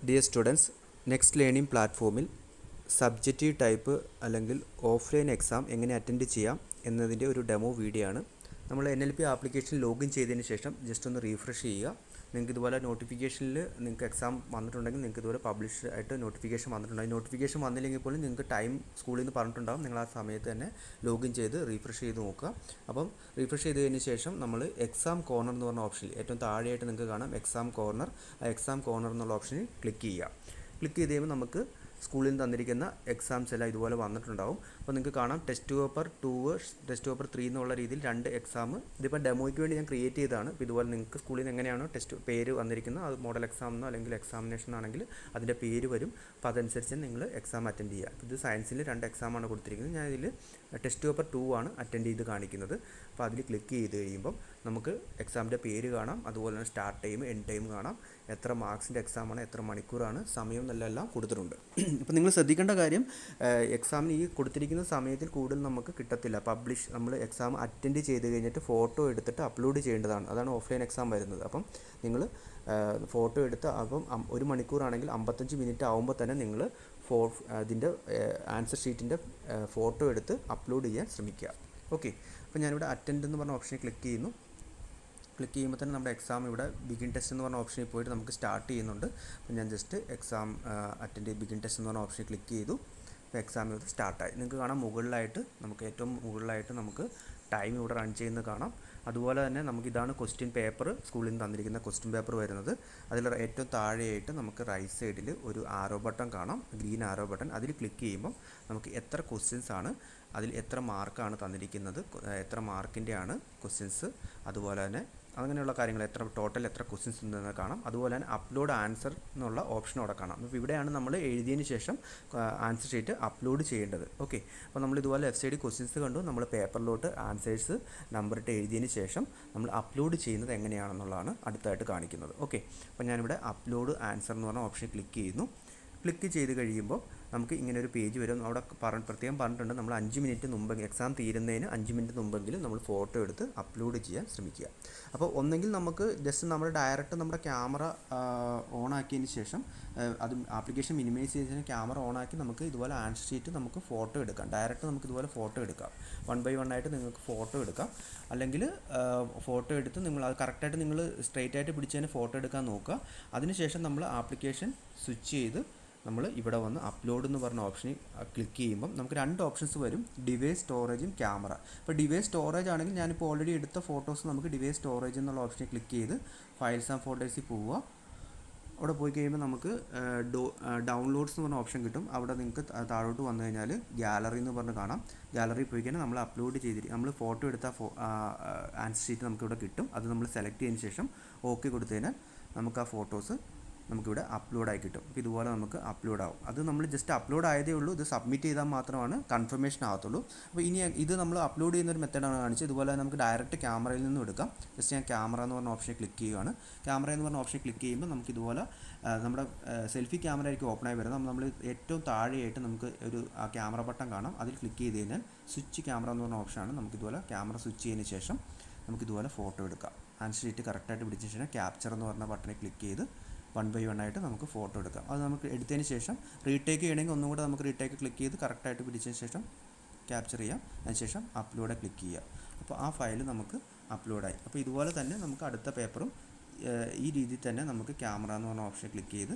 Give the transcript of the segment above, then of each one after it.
Dear students, next learning പ്ലാറ്റ്ഫോമിൽ subjective type അല്ലെങ്കിൽ offline exam എങ്ങനെ അറ്റൻഡ് ചെയ്യാം എന്നതിൻ്റെ ഒരു ഡെമോ വീഡിയോ ആണ്. നമ്മൾ NLP ആപ്ലിക്കേഷൻ ലോഗിൻ ചെയ്തതിന് ശേഷം ജസ്റ്റ് ഒന്ന് റീഫ്രഷ് ചെയ്യുക. നിങ്ങൾക്ക് ഇതുപോലെ നോട്ടിഫിക്കേഷനിൽ നിങ്ങൾക്ക് എക്സാം വന്നിട്ടുണ്ടെങ്കിൽ നിങ്ങൾക്ക് ഇതുപോലെ പബ്ലിഷ് ആയിട്ട് നോട്ടിഫിക്കേഷൻ വന്നിട്ടുണ്ടാകും. നോട്ടിഫിക്കേഷൻ വന്നില്ലെങ്കിൽ പോലും നിങ്ങൾക്ക് ടൈം സ്കൂളിൽ നിന്ന് പറഞ്ഞിട്ടുണ്ടാകും. നിങ്ങൾ ആ സമയത്ത് തന്നെ ലോഗിൻ ചെയ്ത് റീഫ്രഷ് ചെയ്ത് നോക്കുക. അപ്പം റീഫ്രഷ് ചെയ്തതിന് ശേഷം നമ്മൾ എക്സാം കോർണർ എന്ന് പറഞ്ഞ ഓപ്ഷനിൽ ഏറ്റവും താഴെയായിട്ട് നിങ്ങൾക്ക് കാണാം എക്സാം കോർണർ. ആ എക്സാം കോർണർ എന്നുള്ള ഓപ്ഷനിൽ ക്ലിക്ക് ചെയ്യുക. ക്ലിക്ക് ചെയ്ത് കഴിയുമ്പോൾ നമുക്ക് സ്കൂളിൽ നിന്ന് തന്നിരിക്കുന്ന എക്സാംസ് എല്ലാം ഇതുപോലെ വന്നിട്ടുണ്ടാവും. അപ്പോൾ നിങ്ങൾക്ക് കാണാം ടെസ്റ്റ് പേപ്പർ 2, ടെസ്റ്റ് പേപ്പർ 3 എന്നുള്ള രീതിയിൽ 2 എക്സാം. ഇതിപ്പോൾ ഡെമോയ്ക്ക് വേണ്ടി ഞാൻ ക്രിയേറ്റ് ചെയ്തതാണ്. അപ്പോൾ ഇതുപോലെ നിങ്ങൾക്ക് സ്കൂളിൽ നിന്ന് എങ്ങനെയാണോ ടെസ്റ്റ് പേര് വന്നിരിക്കുന്നത്, അത് മോഡൽ എക്സാം എന്നോ അല്ലെങ്കിൽ എക്സാമിനേഷൻ ആണെങ്കിൽ അതിൻ്റെ പേര് വരും. അപ്പോൾ അതനുസരിച്ച് നിങ്ങൾ എക്സാം അറ്റൻഡ് ചെയ്യുക. ഇത് സയൻസിൽ 2 എക്സാമാണ് കൊടുത്തിരിക്കുന്നത്. ഞാൻ ഇതിൽ ടെസ്റ്റ് പേപ്പർ 2 ആണ് അറ്റൻഡ് ചെയ്ത് കാണിക്കുന്നത്. അപ്പോൾ അതിൽ ക്ലിക്ക് ചെയ്ത് കഴിയുമ്പം നമുക്ക് എക്സാമിൻ്റെ പേര് കാണാം, അതുപോലെ തന്നെ സ്റ്റാർട്ട് ടൈം, എൻഡ് ടൈം കാണാം, എത്ര മാർക്സിൻ്റെ എക്സാമാണ്, എത്ര മണിക്കൂറാണ്, സമയം എന്നെല്ലാം കൊടുത്തിട്ടുണ്ട്. ഇപ്പോൾ നിങ്ങൾ ശ്രദ്ധിക്കേണ്ട കാര്യം, എക്സാമിന് ഈ കൊടുത്തിരിക്കുന്ന സമയത്തിൽ കൂടുതൽ നമുക്ക് കിട്ടത്തില്ല. നമ്മൾ എക്സാം അറ്റൻഡ് ചെയ്ത് കഴിഞ്ഞിട്ട് ഫോട്ടോ എടുത്തിട്ട് അപ്ലോഡ് ചെയ്യേണ്ടതാണ്. അതാണ് ഓഫ്ലൈൻ എക്സാം വരുന്നത്. അപ്പം നിങ്ങൾ ഫോട്ടോ എടുത്ത് അപ്പം 1 മണിക്കൂറാണെങ്കിൽ 55 മിനിറ്റ് ആകുമ്പോൾ തന്നെ നിങ്ങൾ അതിൻ്റെ ആൻസർ ഷീറ്റിൻ്റെ ഫോട്ടോ എടുത്ത് അപ്ലോഡ് ചെയ്യാൻ ശ്രമിക്കുക. ഓക്കെ, അപ്പോൾ ഞാനിവിടെ അറ്റൻഡ് എന്ന് പറഞ്ഞ ഓപ്ഷനിൽ ക്ലിക്ക് ചെയ്യുന്നു. ക്ലിക്ക് ചെയ്യുമ്പോൾ തന്നെ നമ്മുടെ എക്സാം ഇവിടെ ബിഗിൻ ടെസ്റ്റ് എന്ന് പറഞ്ഞ ഓപ്ഷനിൽ പോയിട്ട് നമുക്ക് സ്റ്റാർട്ട് ചെയ്യുന്നുണ്ട്. അപ്പോൾ ഞാൻ just exam attend begin test എന്ന് പറഞ്ഞ ഓപ്ഷനിൽ ക്ലിക്ക് ചെയ്തു. അപ്പോൾ എക്സാം ഇവിടെ സ്റ്റാർട്ടായി. നിങ്ങൾക്ക് കാണാം മുകളിലായിട്ട് ഏറ്റവും മുകളിലായിട്ട് നമുക്ക് ടൈം ഇവിടെ റൺ ചെയ്യുന്നത് കാണാം. അതുപോലെ തന്നെ ഇതാണ് ക്വസ്റ്റ്യൻ പേപ്പർ, സ്കൂളിൽ നിന്ന് തന്നിരിക്കുന്ന ക്വസ്റ്റ്യൻ പേപ്പർ വരുന്നത്. അതിൽ ഏറ്റവും താഴെയായിട്ട് നമുക്ക് റൈറ്റ് സൈഡിൽ ഒരു ആരോ ബട്ടൺ കാണാം, ഗ്രീൻ ആരോ ബട്ടൺ. അതിൽ ക്ലിക്ക് ചെയ്യുമ്പം നമുക്ക് എത്ര ക്വസ്റ്റ്യൻസ് ആണ്, അതിൽ എത്ര മാർക്കാണ് തന്നിരിക്കുന്നത്, എത്ര മാർക്കിൻ്റെയാണ് ക്വസ്റ്റ്യൻസ്, അതുപോലെ തന്നെ അങ്ങനെയുള്ള കാര്യങ്ങൾ ടോട്ടൽ എത്ര ക്വസ്റ്റ്യൻസ് ഉണ്ടെന്ന് കാണാം. അതുപോലെ തന്നെ അപ്ലോഡ് ആൻസർ എന്നുള്ള ഓപ്ഷൻ അവിടെ കാണാം. അപ്പോൾ ഇവിടെയാണ് നമ്മൾ എഴുതിയതിന് ശേഷം ആൻസർ ഷീറ്റ് അപ്ലോഡ് ചെയ്യേണ്ടത്. ഓക്കെ, അപ്പോൾ നമ്മൾ ഇതുപോലെ ലെഫ്റ്റ് സൈഡിൽ ക്വസ്റ്റ്യൻസ് കണ്ടു. നമ്മൾ പേപ്പറിലോട്ട് ആൻസേഴ്സ് നമ്പറിട്ട് എഴുതിയതിന് ശേഷം നമ്മൾ അപ്ലോഡ് ചെയ്യുന്നത് എങ്ങനെയാണെന്നുള്ളതാണ് അടുത്തായിട്ട് കാണിക്കുന്നത്. ഓക്കെ, അപ്പോൾ ഞാനിവിടെ അപ്ലോഡ് ആൻസർ എന്ന് പറഞ്ഞ ഓപ്ഷൻ ക്ലിക്ക് ചെയ്യുന്നു. ക്ലിക്ക് ചെയ്ത് കഴിയുമ്പോൾ നമുക്ക് ഇങ്ങനെ ഒരു പേജ് വരും. അവിടെ പ്രത്യേകം പറഞ്ഞിട്ടുണ്ട്, നമ്മൾ 5 മിനിറ്റ് മുമ്പെങ്കിലും എക്സാം തീരുന്നതിന് 5 മിനിറ്റ് മുമ്പെങ്കിലും നമ്മൾ ഫോട്ടോ എടുത്ത് അപ്ലോഡ് ചെയ്യാൻ ശ്രമിക്കുക. അപ്പോൾ ഒന്നെങ്കിൽ നമുക്ക് ജസ്റ്റ് നമ്മൾ ഡയറക്റ്റ് നമ്മുടെ ക്യാമറ ഓൺ ആക്കിയതിന് ശേഷം അത് ആപ്ലിക്കേഷൻ മിനിമൈസ് ചെയ്തതിന് ക്യാമറ ഓൺ ആക്കി നമുക്ക് ഇതുപോലെ ആൻസർ ഷീറ്റ് നമുക്ക് ഫോട്ടോ എടുക്കാം. ഡയറക്റ്റ് നമുക്ക് ഇതുപോലെ ഫോട്ടോ എടുക്കാം. 1 by 1 ആയിട്ട് നിങ്ങൾക്ക് ഫോട്ടോ എടുക്കാം. അല്ലെങ്കിൽ ഫോട്ടോ എടുത്ത് നിങ്ങൾ അത് കറക്റ്റായിട്ട് നിങ്ങൾ സ്ട്രെയിറ്റ് ആയിട്ട് പിടിച്ചതിന് ഫോട്ടോ എടുക്കാൻ നോക്കുക. അതിനുശേഷം നമ്മൾ ആപ്ലിക്കേഷൻ സ്വിച്ച് ചെയ്ത് നമ്മൾ ഇവിടെ വന്ന് അപ്ലോഡ് എന്ന് പറഞ്ഞ ഓപ്ഷനിൽ ക്ലിക്ക് ചെയ്യുമ്പം നമുക്ക് 2 ഓപ്ഷൻസ് വരും, ഡിവൈസ് സ്റ്റോറേജും ക്യാമറ. ഇപ്പോൾ ഡിവൈസ് സ്റ്റോറേജ് ആണെങ്കിൽ ഞാനിപ്പോൾ ഓൾറെഡി എടുത്ത ഫോട്ടോസ് നമുക്ക് ഡിവൈസ് സ്റ്റോറേജ് എന്നുള്ള ഓപ്ഷനിൽ ക്ലിക്ക് ചെയ്ത് ഫയൽസ് ആൻഡ് ഫോട്ടോസിൽ പോവുക. അവിടെ പോയി കഴിയുമ്പോൾ നമുക്ക് ഡൗൺലോഡ്സ് എന്ന് പറഞ്ഞ ഓപ്ഷൻ കിട്ടും. അവിടെ നിങ്ങൾക്ക് താഴോട്ട് വന്നു കഴിഞ്ഞാൽ ഗാലറി എന്ന് പറഞ്ഞ് കാണാം. ഗാലറി പോയി കഴിഞ്ഞാൽ നമ്മൾ അപ്ലോഡ് നമ്മൾ ഫോട്ടോ എടുത്ത ആൻസർ ഷീറ്റ് നമുക്കിവിടെ കിട്ടും. അത് നമ്മൾ സെലക്ട് ചെയ്തതിന് ശേഷം ഓക്കെ കൊടുത്തു കഴിഞ്ഞാൽ നമുക്ക് ആ ഫോട്ടോസ് നമുക്കിവിടെ അപ്ലോഡായി കിട്ടും. അപ്പോൾ ഇതുപോലെ നമുക്ക് അപ്ലോഡ് ആവും. അത് നമ്മൾ ജസ്റ്റ് അപ്ലോഡ് ആയതേ ഉള്ളൂ. ഇത് സബ്മിറ്റ് ചെയ്താൽ മാത്രമാണ് കൺഫർമേഷൻ ആകത്തുള്ളൂ. അപ്പോൾ ഇനി ഇത് നമ്മൾ അപ്ലോഡ് ചെയ്യുന്ന ഒരു മെത്തേഡാണ് കാണിച്ചത്. ഇതുപോലെ നമുക്ക് ഡയറക്റ്റ് ക്യാമറയിൽ നിന്നും എടുക്കാം. ജസ്റ്റ് ഞാൻ ക്യാമറ എന്ന് പറഞ്ഞ ഓപ്ഷനിൽ ക്ലിക്ക് ചെയ്യുകയാണ്. ക്യാമറ എന്ന് പറഞ്ഞ ഓപ്ഷനിൽ ക്ലിക്ക് ചെയ്യുമ്പോൾ നമുക്കിതുപോലെ നമ്മുടെ സെൽഫി ക്യാമറ ആയിരിക്കും ഓപ്പണായി വരുന്നത്. നമ്മൾ ഏറ്റവും താഴെയായിട്ട് നമുക്ക് ഒരു ക്യാമറ ബട്ടൺ കാണാം. അതിൽ ക്ലിക്ക് ചെയ്ത് കഴിഞ്ഞാൽ സ്വിച്ച് ക്യാമറ എന്ന് പറഞ്ഞ ഓപ്ഷനാണ്. നമുക്കിതുപോലെ ക്യാമറ സ്വിച്ച് ചെയ്തതിന് ശേഷം നമുക്കിതുപോലെ ഫോട്ടോ എടുക്കാം. ആൻസർ ഷീറ്റ് കറക്റ്റായിട്ട് പിടിച്ചതിന് ശേഷം ക്യാപ്ചർ എന്ന് പറഞ്ഞ ബട്ടണിൽ ക്ലിക്ക് ചെയ്ത് 1 by 1 ആയിട്ട് നമുക്ക് ഫോട്ടോ എടുക്കാം. അത് നമുക്ക് എടുത്തതിന് ശേഷം റീടേക്ക് ചെയ്യണമെങ്കിൽ ഒന്നും കൂടെ നമുക്ക് റീടേക്ക് ക്ലിക്ക് ചെയ്ത് കറക്റ്റായിട്ട് പിടിച്ചതിന് ശേഷം ക്യാപ്ചർ ചെയ്യാം. അതിനുശേഷം അപ്ലോഡ് ക്ലിക്ക് ചെയ്യുക. അപ്പോൾ ആ ഫയൽ നമുക്ക് അപ്ലോഡായി. അപ്പോൾ ഇതുപോലെ തന്നെ നമുക്ക് അടുത്ത പേപ്പറും ഈ രീതിയിൽ തന്നെ നമുക്ക് ക്യാമറ എന്ന് പറഞ്ഞ ഓപ്ഷൻ ക്ലിക്ക് ചെയ്ത്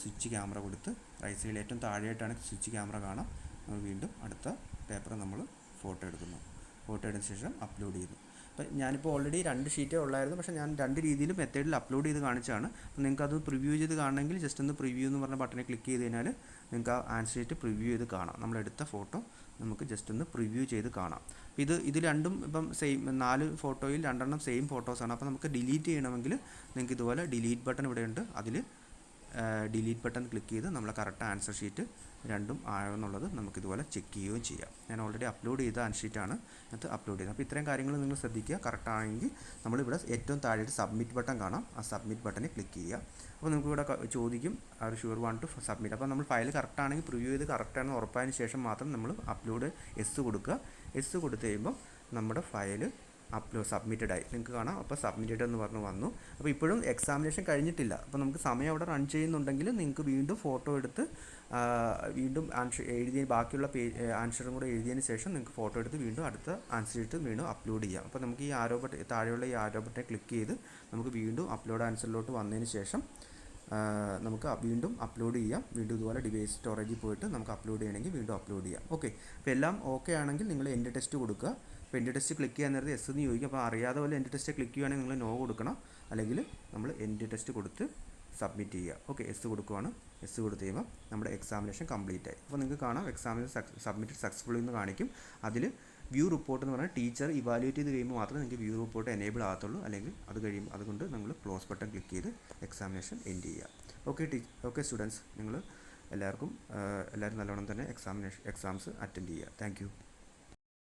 സ്വിച്ച് ക്യാമറ കൊടുത്ത് റൈറ്റ് സൈഡിൽ ഏറ്റവും താഴെയായിട്ടാണ് സ്വിച്ച് ക്യാമറ കാണാം. നമ്മൾ വീണ്ടും അടുത്ത പേപ്പർ നമ്മൾ ഫോട്ടോ എടുക്കുന്നു. ഫോട്ടോ എടുത്ത ശേഷം അപ്ലോഡ് ചെയ്തു. അപ്പോൾ ഞാനിപ്പോൾ ഓൾറെഡി 2 ഷീറ്റേ ഉള്ളായിരുന്നു. പക്ഷേ ഞാൻ 2 രീതിയിൽ മെത്തേഡിൽ അപ്ലോഡ് ചെയ്ത് കാണിച്ചാണ്. അപ്പോൾ നിങ്ങൾക്ക് അത് പ്രിവ്യൂ ചെയ്ത് കാണണമെങ്കിൽ ജസ്റ്റ് ഒന്ന് പ്രിവ്യൂ എന്ന് പറഞ്ഞ ബട്ടണിൽ ക്ലിക്ക് ചെയ്ത് കഴിഞ്ഞാൽ നിങ്ങൾക്ക് ആ ആൻസർ ഷീറ്റ് പ്രിവ്യൂ ചെയ്ത് കാണാം. നമ്മളെടുത്ത ഫോട്ടോ നമുക്ക് ജസ്റ്റ് ഒന്ന് പ്രിവ്യൂ ചെയ്ത് കാണാം. ഇത് രണ്ടും ഇപ്പം സെയിം 4 ഫോട്ടോയിൽ 2 സെയിം ഫോട്ടോസാണ്. അപ്പോൾ നമുക്ക് ഡിലീറ്റ് ചെയ്യണമെങ്കിൽ നിങ്ങൾക്ക് ഇതുപോലെ ഡിലീറ്റ് ബട്ടൺ ഇവിടെയുണ്ട്. അതിൽ ഡിലീറ്റ് ബട്ടൺ ക്ലിക്ക് ചെയ്ത് നമ്മളെ കറക്റ്റ് ആൻസർ ഷീറ്റ് രണ്ടും ആയോ എന്നുള്ളത് നമുക്കിതുപോലെ ചെക്ക് ചെയ്യുകയും ചെയ്യാം. ഞാൻ ഓൾറെഡി അപ്ലോഡ് ചെയ്ത ആൻസർ ഷീറ്റാണ് അത് അപ്ലോഡ് ചെയ്തത്. അപ്പോൾ ഇത്രയും കാര്യങ്ങൾ നിങ്ങൾ ശ്രദ്ധിക്കുക. കറക്റ്റാണെങ്കിൽ നമ്മളിവിടെ ഏറ്റവും താഴെയായിട്ട് സബ്മിറ്റ് ബട്ടൺ കാണാം. ആ സബ്മിറ്റ് ബട്ടണിൽ ക്ലിക്ക് ചെയ്യുക. അപ്പോൾ നമുക്കിവിടെ ചോദിക്കും are sure want to submit. അപ്പോൾ നമ്മൾ ഫയൽ കറക്റ്റാണെങ്കിൽ പ്രിവ്യൂ ചെയ്ത് കറക്റ്റാണെന്ന് ഉറപ്പായതിന് ശേഷം മാത്രം നമ്മൾ അപ്ലോഡ് കൊടുക്കുക. കൊടുത്തു കഴിയുമ്പോൾ നമ്മുടെ ഫയൽ സബ്മിറ്റഡ് ആയി നിങ്ങൾക്ക് കാണാം. അപ്പോൾ സബ്മിറ്റഡ് എന്ന് പറഞ്ഞ് വന്നു. അപ്പോൾ ഇപ്പോഴും എക്സാമിനേഷൻ കഴിഞ്ഞിട്ടില്ല. അപ്പോൾ നമുക്ക് സമയം അവിടെ റൺ ചെയ്യുന്നുണ്ടെങ്കിൽ നിങ്ങൾക്ക് വീണ്ടും ഫോട്ടോ എടുത്ത് വീണ്ടും ആൻസർ ബാക്കിയുള്ള ആൻസറും കൂടെ എഴുതിയതിന് ശേഷം നിങ്ങൾക്ക് ഫോട്ടോ എടുത്ത് വീണ്ടും അടുത്ത ആൻസർ ഇട്ട് വീണ്ടും അപ്ലോഡ് ചെയ്യാം. അപ്പോൾ നമുക്ക് ഈ താഴെയുള്ള ഈ ആരോ ബട്ടൺ ക്ലിക്ക് ചെയ്ത് നമുക്ക് വീണ്ടും അപ്ലോഡ് ആൻസറിലോട്ട് വന്നതിന് ശേഷം നമുക്ക് വീണ്ടും അപ്ലോഡ് ചെയ്യാം. വീണ്ടും ഇതുപോലെ ഡിവൈസ് സ്റ്റോറേജിൽ പോയിട്ട് നമുക്ക് അപ്ലോഡ് ചെയ്യണമെങ്കിൽ വീണ്ടും അപ്ലോഡ് ചെയ്യാം. ഓക്കെ, അപ്പോൾ എല്ലാം ഓക്കെ ആണെങ്കിൽ നിങ്ങൾ എൻഡ് ടെസ്റ്റ് കൊടുക്കുക. അപ്പോൾ എൻഡ് ടെസ്റ്റ് ക്ലിക്ക് ചെയ്യാൻ നേരത്തെ എസ് എന്ന് ചോദിക്കും. അപ്പോൾ അറിയാതെ പോലെ എൻഡ് ടെസ്റ്റ് ക്ലിക്ക് ചെയ്യുകയാണെങ്കിൽ നിങ്ങൾ നോ കൊടുക്കണം, അല്ലെങ്കിൽ നമ്മൾ എൻഡ് ടെസ്റ്റ് കൊടുത്ത് സബ്മിറ്റ് ചെയ്യുക. ഓക്കെ, എസ് കൊടുക്കുവാണ്. എസ് കൊടുത്ത് കഴിയുമ്പോൾ നമ്മുടെ എക്സാമിനേഷൻ കംപ്ലീറ്റ് ആയി. അപ്പോൾ നിങ്ങൾക്ക് കാണാം എക്സാമിനേഷൻ സബ്മിറ്റഡ് സക്സസ്ഫുള്ളി എന്ന് കാണിക്കും. അതിൽ വ്യൂ റിപ്പോർട്ട് എന്ന് പറഞ്ഞാൽ ടീച്ചർ ഇവാലുവേറ്റ് ചെയ്ത് കഴിയുമ്പോൾ മാത്രമേ നിങ്ങൾക്ക് വ്യൂ റിപ്പോർട്ട് എനേബിൾ ആകത്തുള്ളൂ. അല്ലെങ്കിൽ അത് കഴിയുമ്പോൾ അതുകൊണ്ട് നിങ്ങൾ ക്ലോസ് ബട്ടൺ ക്ലിക്ക് ചെയ്ത് എക്സാമിനേഷൻ എൻഡ് ചെയ്യുക. ഓക്കെ സ്റ്റുഡൻസ്, എല്ലാവരും നല്ലോണം തന്നെ എക്സാംസ് അറ്റൻഡ് ചെയ്യുക. Thank you.